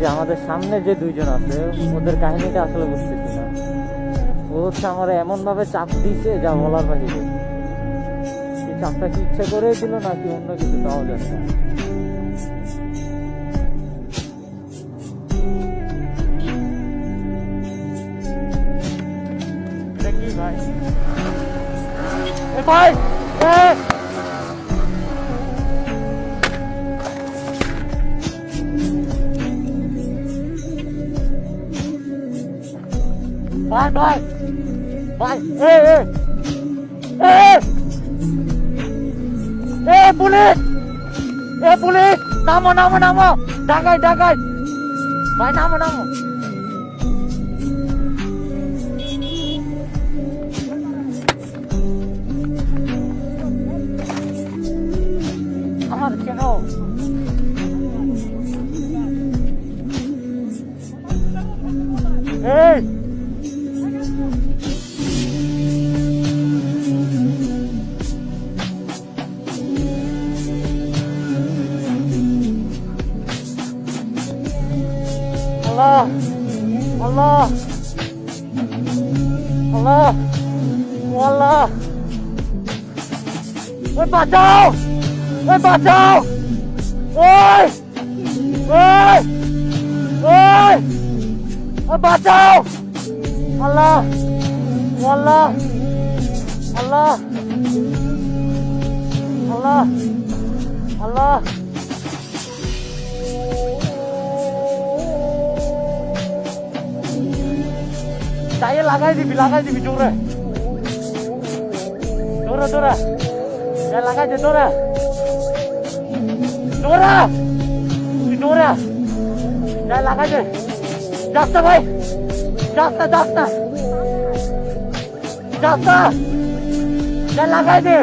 যে আমাদের সামনে যে দুইজন আছে ওদের কাহিনীটা আসলে বুঝতেছি না। ও হচ্ছে আমার এমন ভাবে চাপ দিছে যা বলার বাহিরে। এই চাপটা কি ইচ্ছে করে দিল নাকি অন্য কিছু তাও জানি না। এটা কি ভাই? এ ভাই ভাই ভাই ভাই পুলিশ পুলিশ নামো নামো নামো ডাকাই ডাকাই ভাই নামো নামো আমার কেন এই Allah Allah Allah Allah ôi bacau ôi bacau ôi ôi ôi ôi bacau Allah Allah Allah Allah Allah Saya lagai dibi jore. Jore jore. Saya lagai je jore. Jore. Di jore. Saya lagai je. Jasta bhai. Jasta jasta. Jasta. Saya lagai je.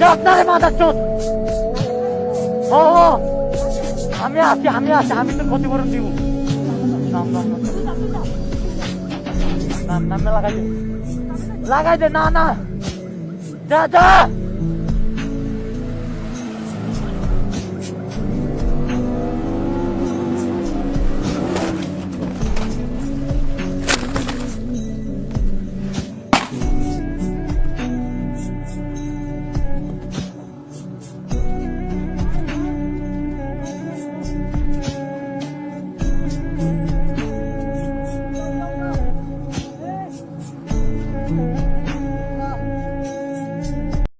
Jasta re mata chut. Oh. আমি আমি তো ক্ষতিপূরণ দিব নাম নাম নাম নাম লাগাই দে না না যা যা